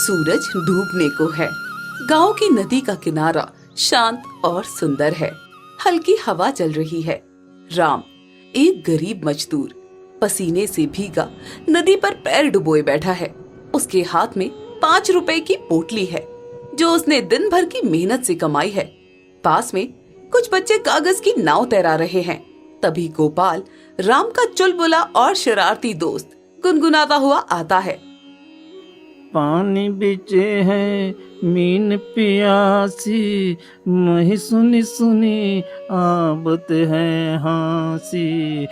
सूरज डूबने को है। गांव की नदी का किनारा शांत और सुंदर है। हल्की हवा चल रही है। राम, एक गरीब मजदूर, पसीने से भीगा नदी पर पैर डुबोए बैठा है। उसके हाथ में 5 रुपए की पोटली है जो उसने दिन भर की मेहनत से कमाई है। पास में कुछ बच्चे कागज की नाव तैरा रहे हैं। तभी गोपाल, राम का चुलबुला और शरारती दोस्त, गुनगुनाता हुआ आता है। पानी बिचे है मीन पियासी, मही सुनी सुनी आबत है हासी।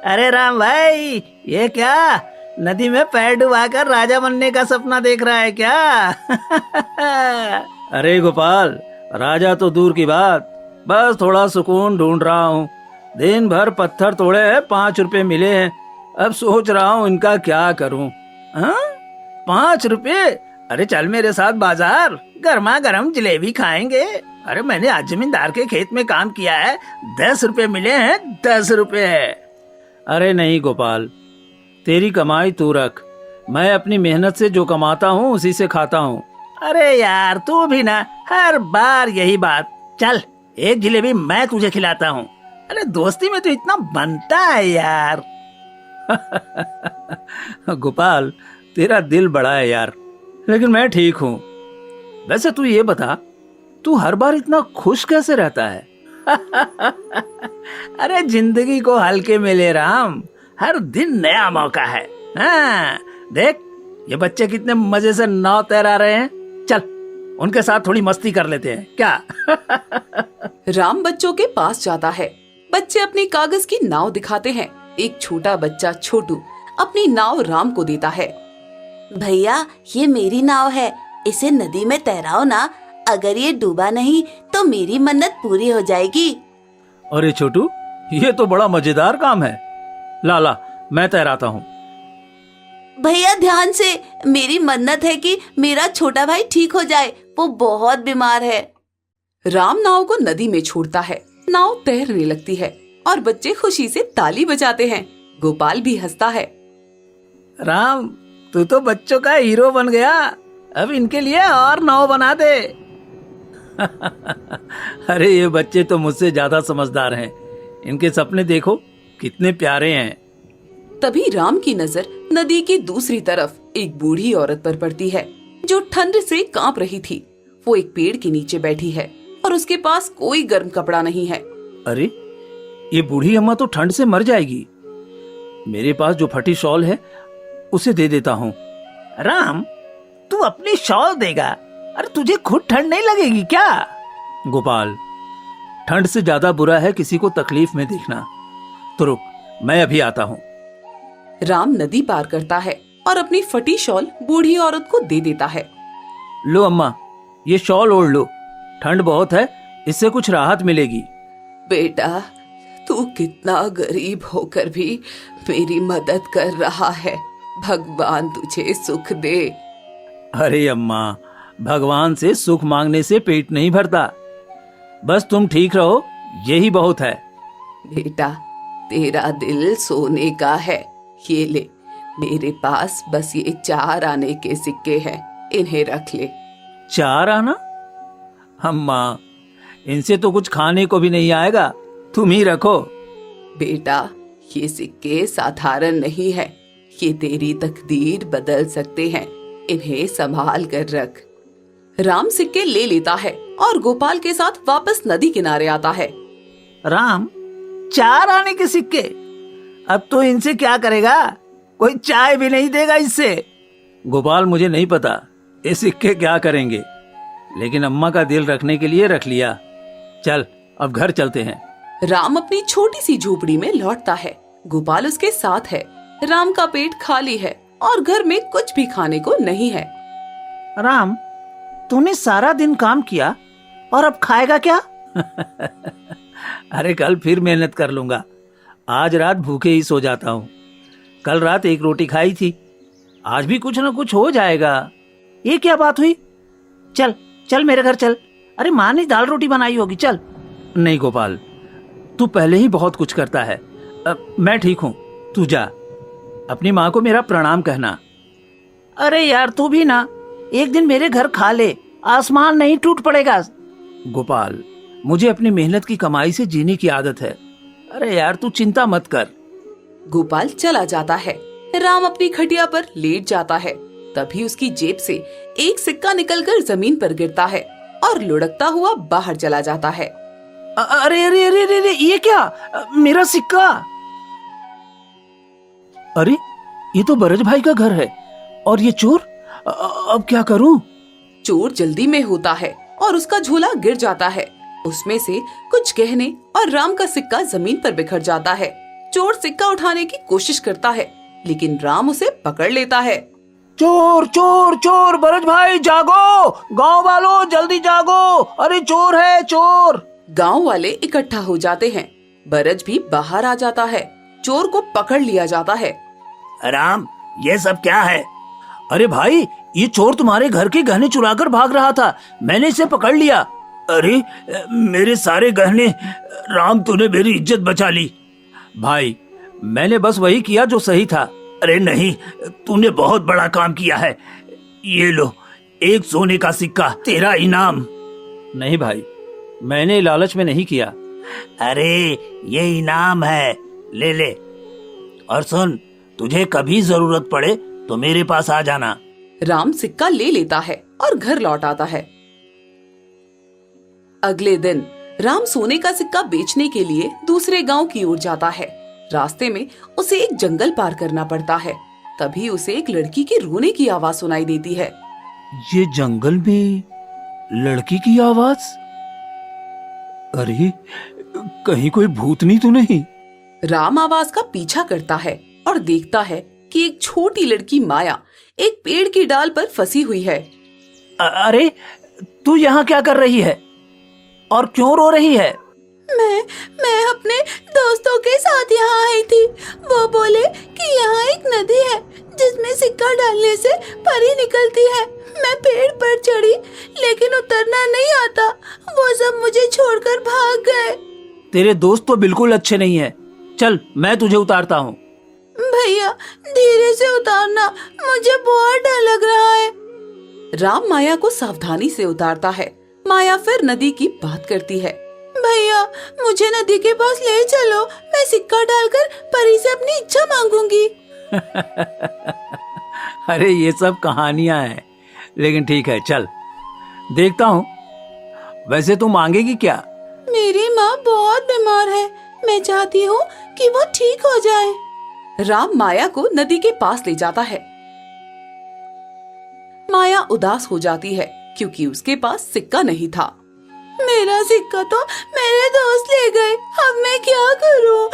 अरे राम भाई, ये क्या नदी में पैर डुबाकर राजा बनने का सपना देख रहा है क्या? अरे गोपाल, राजा तो दूर की बात, बस थोड़ा सुकून ढूंढ रहा हूँ। दिन भर पत्थर तोड़े हैं, 5 रुपए मिले हैं। अब सोच रहा हूँ इनका क्या करूँ। 5 रुपए? अरे चल मेरे साथ बाजार, गर्मा गर्म जलेबी खाएंगे। अरे मैंने आज जमींदार के खेत में काम किया है, 10 रुपए मिले हैं, 10 रुपए है। अरे नहीं गोपाल, तेरी कमाई तू रख, मैं अपनी मेहनत से जो कमाता हूँ उसी से खाता हूँ। अरे यार तू भी ना, हर बार यही बात। चल एक जलेबी मैं तुझे खिलाता हूँ। अरे दोस्ती में तो इतना बनता है यार। गोपाल, तेरा दिल बड़ा है यार, लेकिन मैं ठीक हूँ। वैसे तू ये बता, तू हर बार इतना खुश कैसे रहता है? अरे जिंदगी को हल्के में ले राम, हर दिन नया मौका है। हाँ, देख ये बच्चे कितने मजे से नाव तैरा रहे हैं। चल उनके साथ थोड़ी मस्ती कर लेते हैं क्या? राम बच्चों के पास जाता है। बच्चे अपनी कागज की नाव दिखाते हैं। एक छोटा बच्चा छोटू अपनी नाव राम को देता है। भैया, ये मेरी नाव है, इसे नदी में तैराओ ना। अगर ये डूबा नहीं तो मेरी मन्नत पूरी हो जाएगी। अरे छोटू, ये तो बड़ा मजेदार काम है। ला मैं तैराता हूँ। भैया ध्यान से, मेरी मन्नत है कि मेरा छोटा भाई ठीक हो जाए, वो बहुत बीमार है। राम नाव को नदी में छोड़ता है। नाव तैरने लगती है और बच्चे खुशी से ताली बजाते हैं। गोपाल भी हंसता है। राम, तू तो बच्चों का हीरो बन गया। अब इनके लिए और नाव बना दे। अरे ये बच्चे तो मुझसे ज्यादा समझदार हैं। इनके सपने देखो कितने प्यारे हैं। तभी राम की नजर नदी की दूसरी तरफ एक बूढ़ी औरत पर पड़ती है जो ठंड से कांप रही थी। वो एक पेड़ के नीचे बैठी है और उसके पास कोई गर्म कपड़ा नहीं है। अरे ये बूढ़ी अम्मा तो ठंड से मर जाएगी। मेरे पास जो फटी शॉल है उसे दे देता हूँ। राम, तू अपनी शॉल देगा? अरे तुझे खुद ठंड नहीं लगेगी क्या? गोपाल, ठंड से ज्यादा बुरा है किसी को तकलीफ में देखना। तो रुक, मैं अभी आता हूँ। राम नदी पार करता है और अपनी फटी शॉल बूढ़ी औरत को दे देता है। लो अम्मा, ये शॉल ओढ़ लो, ठंड बहुत है, इससे कुछ राहत मिलेगी। बेटा, तू कितना गरीब होकर भी मेरी मदद कर रहा है। भगवान तुझे सुख दे। अरे अम्मा, भगवान से सुख मांगने से पेट नहीं भरता, बस तुम ठीक रहो, यही बहुत है। बेटा, तेरा दिल सोने का है। ये ले, मेरे पास बस ये 4 आने के सिक्के हैं, इन्हें रख ले। 4 आना? अम्मा, इनसे तो कुछ खाने को भी नहीं आएगा, तुम ही रखो। बेटा, ये सिक्के साधारण नहीं है, ये तेरी तकदीर बदल सकते हैं, इन्हें संभाल कर रख। राम सिक्के ले लेता है और गोपाल के साथ वापस नदी किनारे आता है। राम, 4 आने के सिक्के? अब तो इनसे क्या करेगा? कोई चाय भी नहीं देगा इससे। गोपाल, मुझे नहीं पता ये सिक्के क्या करेंगे, लेकिन अम्मा का दिल रखने के लिए रख लिया। चल अब घर चलते हैं। राम अपनी छोटी सी झोपड़ी में लौटता है। गोपाल उसके साथ है। राम का पेट खाली है और घर में कुछ भी खाने को नहीं है। राम, तूने सारा दिन काम किया और अब खाएगा क्या? अरे कल फिर मेहनत कर लूंगा, आज रात भूखे ही सो जाता हूँ। कल रात 1 रोटी खाई थी, आज भी कुछ न कुछ हो जाएगा। ये क्या बात हुई? चल चल मेरे घर चल। अरे माँ ने दाल रोटी बनाई होगी, चल। नहीं गोपाल, तू पहले ही बहुत कुछ करता है। मैं ठीक हूँ, तू जा। अपनी माँ को मेरा प्रणाम कहना। अरे यार तू भी ना, एक दिन मेरे घर खा ले, आसमान नहीं टूट पड़ेगा। गोपाल, मुझे अपनी मेहनत की कमाई से जीने की आदत है। अरे यार तू चिंता मत कर। गोपाल चला जाता है। राम अपनी खटिया पर लेट जाता है। तभी उसकी जेब से एक सिक्का निकलकर जमीन पर गिरता है और लुढ़कता हुआ बाहर चला जाता है। अरे अरे अरे अरे, ये क्या? मेरा सिक्का! अरे ये तो बरज भाई का घर है, और ये चोर! अब क्या करूं? चोर जल्दी में होता है और उसका झोला गिर जाता है। उसमें से कुछ गहने और राम का सिक्का जमीन पर बिखर जाता है। चोर सिक्का उठाने की कोशिश करता है, लेकिन राम उसे पकड़ लेता है। चोर चोर चोर! बरज भाई जागो, गांव वालों जल्दी जागो, अरे चोर है चोर! गांव वाले इकट्ठा हो जाते हैं। बरज भी बाहर आ जाता है। चोर को पकड़ लिया जाता है। राम, ये सब क्या है? अरे भाई, ये चोर तुम्हारे घर के गहने चुराकर भाग रहा था, मैंने इसे पकड़ लिया। अरे मेरे सारे गहने! राम, तूने मेरी इज्जत बचा ली। भाई, मैंने बस वही किया जो सही था। अरे नहीं, तूने बहुत बड़ा काम किया है। ये लो, एक सोने का सिक्का, तेरा इनाम। नहीं भाई, मैंने लालच में नहीं किया। अरे ये इनाम है, ले ले। और सुन, तुझे कभी जरूरत पड़े तो मेरे पास आ जाना। राम सिक्का ले लेता है और घर लौट आता है। अगले दिन राम सोने का सिक्का बेचने के लिए दूसरे गांव की ओर जाता है। रास्ते में उसे एक जंगल पार करना पड़ता है। तभी उसे एक लड़की के रोने की आवाज सुनाई देती है। ये जंगल में लड़की की आवाज? अरे कहीं कोई भूतनी तो नहीं? राम आवाज का पीछा करता है और देखता है कि एक छोटी लड़की माया एक पेड़ की डाल पर फंसी हुई है। अरे तू यहाँ क्या कर रही है और क्यों रो रही है? मैं अपने दोस्तों के साथ यहाँ आई थी। वो बोले कि यहाँ एक नदी है जिसमें सिक्का डालने से परी निकलती है। मैं पेड़ पर चढ़ी, लेकिन उतरना नहीं आता। वो सब मुझे छोड़कर भाग गए। तेरे दोस्त तो बिल्कुल अच्छे नहीं है। चल, मैं तुझे उतारता हूँ। भैया, धीरे से उतारना, मुझे बहुत डर लग रहा है। राम माया को सावधानी से उतारता है। माया फिर नदी की बात करती है। भैया, मुझे नदी के पास ले चलो, मैं सिक्का डालकर परी से अपनी इच्छा मांगूंगी। अरे ये सब कहानियां हैं, लेकिन ठीक है, चल देखता हूँ। वैसे तू मांगेगी क्या? मेरी माँ बहुत बीमार है, मैं चाहती हूँ कि वो ठीक हो जाए। राम माया को नदी के पास ले जाता है। माया उदास हो जाती है क्योंकि उसके पास सिक्का नहीं था। मेरा सिक्का तो मेरे दोस्त ले गए, अब मैं क्या करूँ?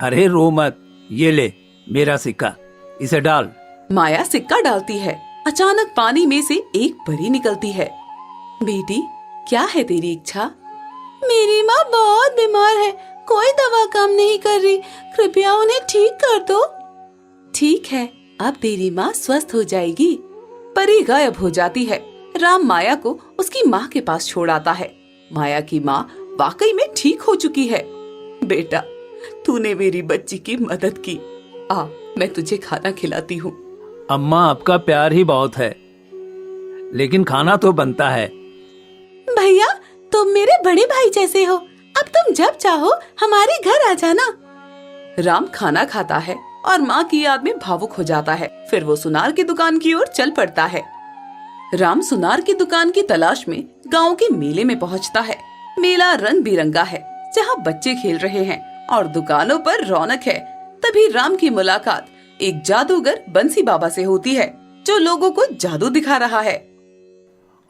अरे रो मत, ये ले मेरा सिक्का, इसे डाल। माया सिक्का डालती है। अचानक पानी में से एक परी निकलती है। बेटी, क्या है तेरी इच्छा? मेरी माँ बहुत बीमार है, कोई दवा काम नहीं कर रही, कृपया उन्हें ठीक कर दो। ठीक है, अब तेरी माँ स्वस्थ हो जाएगी। परी गायब हो जाती है। राम माया को उसकी माँ के पास छोड़ आता है। माया की माँ वाकई में ठीक हो चुकी है। बेटा, तूने मेरी बच्ची की मदद की। आ, मैं तुझे खाना खिलाती हूँ। अम्मा, आपका प्यार ही बहुत है, लेकिन खाना तो बनता है। भैया, तुम मेरे बड़े भाई जैसे हो, अब तुम जब चाहो हमारे घर आ जाना। राम खाना खाता है और माँ की याद में भावुक हो जाता है। फिर वो सुनार की दुकान की ओर चल पड़ता है। राम सुनार की दुकान की तलाश में गांव के मेले में पहुंचता है। मेला रंग बिरंगा है, जहां बच्चे खेल रहे हैं और दुकानों पर रौनक है। तभी राम की मुलाकात एक जादूगर बंसी बाबा से होती है, जो लोगों को जादू दिखा रहा है।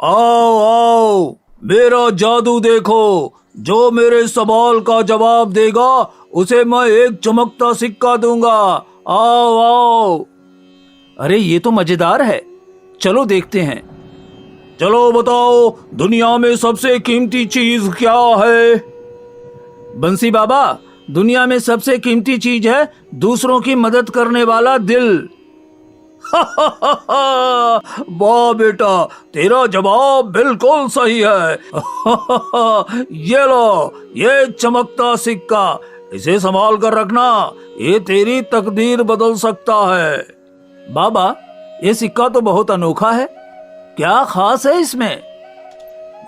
आओ आओ, मेरा जादू देखो। जो मेरे सवाल का जवाब देगा उसे मैं एक चमकता सिक्का दूंगा। आओ आओ। अरे ये तो मजेदार है, चलो देखते हैं। चलो बताओ, दुनिया में सबसे कीमती चीज क्या है? बंसी बाबा, दुनिया में सबसे कीमती चीज है दूसरों की मदद करने वाला दिल। वाह बेटा, तेरा जवाब बिल्कुल सही है। ये लो, ये चमकता सिक्का, इसे संभाल कर रखना, ये तेरी तकदीर बदल सकता है। बाबा, ये सिक्का तो बहुत अनोखा है, क्या खास है इसमें?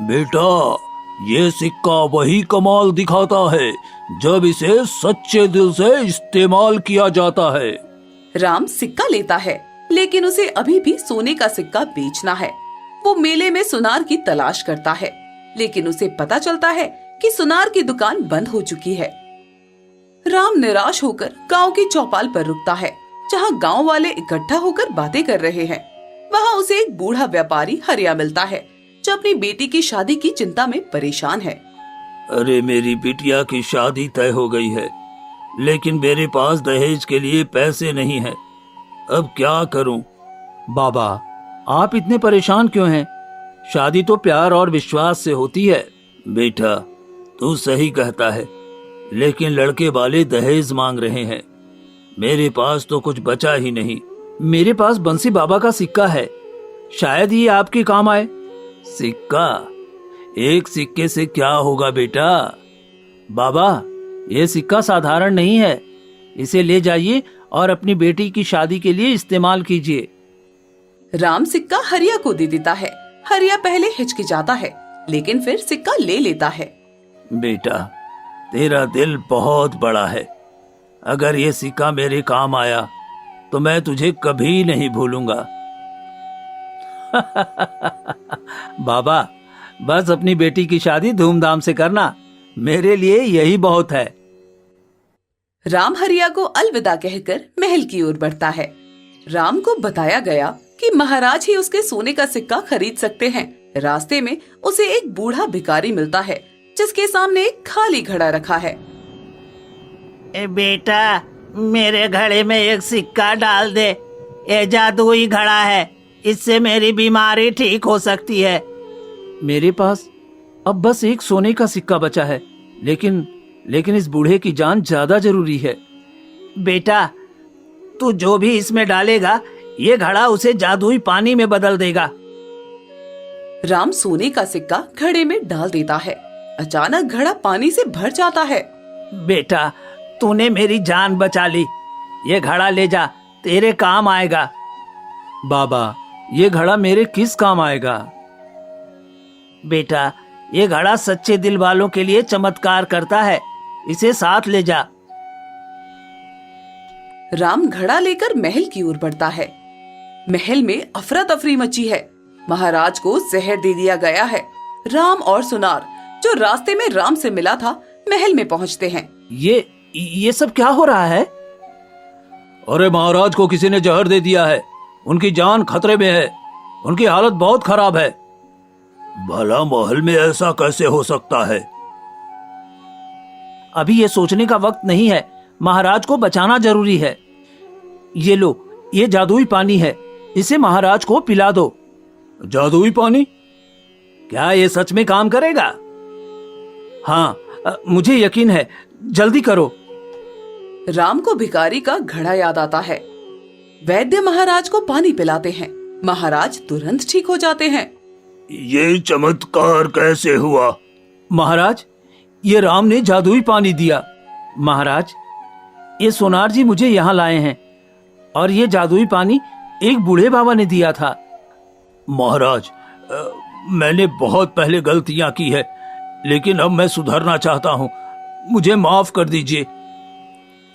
बेटा, ये सिक्का वही कमाल दिखाता है जब इसे सच्चे दिल से इस्तेमाल किया जाता है। राम सिक्का लेता है, लेकिन उसे अभी भी सोने का सिक्का बेचना है। वो मेले में सुनार की तलाश करता है, लेकिन उसे पता चलता है कि सुनार की दुकान बंद हो चुकी है। राम निराश होकर गांव की चौपाल पर रुकता है, जहां गांव वाले इकट्ठा होकर बातें कर रहे हैं। वहां उसे एक बूढ़ा व्यापारी हरिया मिलता है, जो अपनी बेटी की शादी की चिंता में परेशान है। अरे, मेरी बिटिया की शादी तय हो गई है, लेकिन मेरे पास दहेज के लिए पैसे नहीं है। अब क्या करूं? बाबा, आप इतने परेशान क्यों हैं? शादी तो प्यार और विश्वास से होती है। बेटा, तू सही कहता है, लेकिन लड़के वाले दहेज मांग रहे हैं। मेरे पास तो कुछ बचा ही नहीं। मेरे पास बंसी बाबा का सिक्का है, शायद ये आपके काम आए। सिक्का? एक सिक्के से क्या होगा बेटा? बाबा, ये सिक्का साधारण नहीं है। इसे ले जाइए और अपनी बेटी की शादी के लिए इस्तेमाल कीजिए। राम सिक्का हरिया को दे देता है। हरिया पहले हिचकिचाता है, लेकिन फिर सिक्का ले लेता है। बेटा, तेरा दिल बहुत बड़ा है। अगर ये सिक्का मेरे काम आया तो मैं तुझे कभी नहीं भूलूंगा। बाबा, बस अपनी बेटी की शादी धूमधाम से करना, मेरे लिए यही बहुत है। राम हरिया को अलविदा कहकर महल की ओर बढ़ता है। राम को बताया गया कि महाराज ही उसके सोने का सिक्का खरीद सकते हैं। रास्ते में उसे एक बूढ़ा भिखारी मिलता है, जिसके सामने एक खाली घड़ा रखा है। बेटा, मेरे घड़े में एक सिक्का डाल दे। ये जादुई घड़ा है, इससे मेरी बीमारी ठीक हो सकती है। मेरे पास अब बस एक सोने का सिक्का बचा है, लेकिन इस बूढ़े की जान ज्यादा जरूरी है। बेटा, तू जो भी इसमें डालेगा, ये घड़ा उसे जादुई पानी में बदल देगा। राम सोने का सिक्का घड़े में डाल देता है। अचानक घड़ा पानी से भर जाता है। बेटा, तूने मेरी जान बचा ली। ये घड़ा ले जा, तेरे काम आएगा। बाबा, ये घड़ा मेरे किस काम आएगा? बेटा, ये घड़ा सच्चे दिल वालों के लिए चमत्कार करता है, इसे साथ ले जा। राम घड़ा लेकर महल की ओर बढ़ता है। महल में अफरा तफरी मची है। महाराज को जहर दे दिया गया है। राम और सुनार, जो रास्ते में राम से मिला था, महल में पहुंचते हैं। ये सब क्या हो रहा है? अरे, महाराज को किसी ने जहर दे दिया है। उनकी जान खतरे में है। उनकी हालत बहुत खराब है। भला महल में ऐसा कैसे हो सकता है? अभी ये सोचने का वक्त नहीं है। महाराज को बचाना जरूरी है। ये लो, ये जादुई पानी है, इसे महाराज को पिला दो। जादुई पानी? क्या ये सच में काम करेगा? हाँ, मुझे यकीन है। जल्दी करो। राम को भिखारी का घड़ा याद आता है। वैद्य महाराज को पानी पिलाते हैं। महाराज तुरंत ठीक हो जाते हैं। ये चमत्कार कैसे हुआ? महाराज, ये राम ने जादुई पानी दिया। महाराज, ये सोनार जी मुझे यहाँ लाए हैं, और ये जादुई पानी एक बूढ़े बाबा ने दिया था। महाराज, मैंने बहुत पहले गलतियां की है, लेकिन अब मैं सुधरना चाहता हूँ। मुझे माफ कर दीजिए।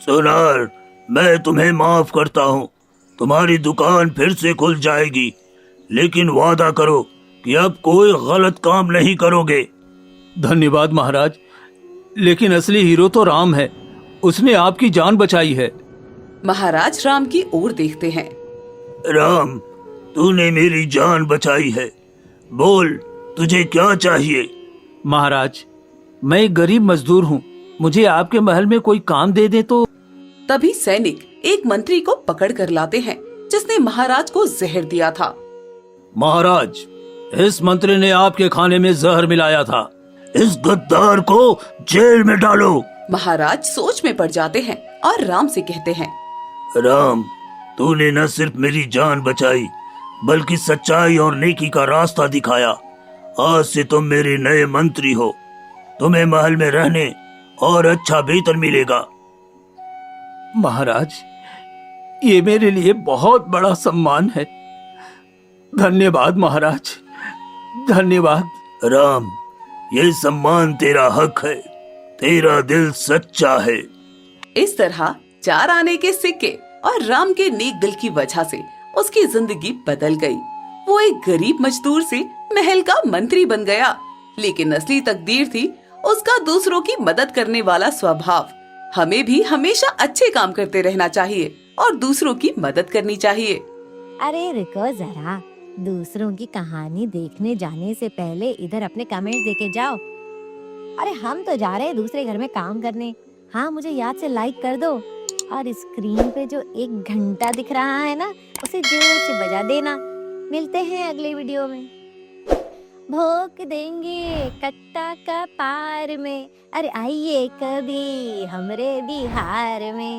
सोनार, मैं तुम्हें माफ करता हूँ। तुम्हारी दुकान फिर से खुल जाएगी, लेकिन वादा करो कि अब कोई गलत काम नहीं करोगे। धन्यवाद महाराज, लेकिन असली हीरो तो राम है। उसने आपकी जान बचाई है। महाराज राम की ओर देखते हैं। राम, तूने मेरी जान बचाई है। बोल, तुझे क्या चाहिए? महाराज, मैं एक गरीब मजदूर हूँ। मुझे आपके महल में कोई काम दे दे तो। तभी सैनिक एक मंत्री को पकड़ कर लाते हैं, जिसने महाराज को जहर दिया था। महाराज, इस मंत्री ने आपके खाने में जहर मिलाया था। इस गद्दार को जेल में डालो। महाराज सोच में पड़ जाते हैं और राम से कहते हैं, राम, तूने न सिर्फ मेरी जान बचाई, बल्कि सच्चाई और नेकी का रास्ता दिखाया। आज से तुम मेरे नए मंत्री हो। तुम्हें महल में रहने और अच्छा वेतन मिलेगा। महाराज, ये मेरे लिए बहुत बड़ा सम्मान है। धन्यवाद महाराज, धन्यवाद। राम, ये सम्मान तेरा हक है, तेरा दिल सच्चा है। इस तरह 4 आने के सिक्के और राम के नेक दिल की वजह से उसकी जिंदगी बदल गई। वो एक गरीब मजदूर से महल का मंत्री बन गया, लेकिन असली तकदीर थी उसका दूसरों की मदद करने वाला स्वभाव। हमें भी हमेशा अच्छे काम करते रहना चाहिए और दूसरों की मदद करनी चाहिए। अरे रुको जरा, दूसरों की कहानी देखने जाने से पहले इधर अपने कमेंट्स देके जाओ। अरे हम तो जा रहे हैं दूसरे घर में काम करने। हाँ, मुझे याद से लाइक कर दो और स्क्रीन पे जो 1 घंटा दिख रहा है ना, उसे जोर से बजा देना। मिलते हैं अगले वीडियो में। भोंक देंगे कट्टा का पार में, अरे आइए कभी हमरे बिहार में।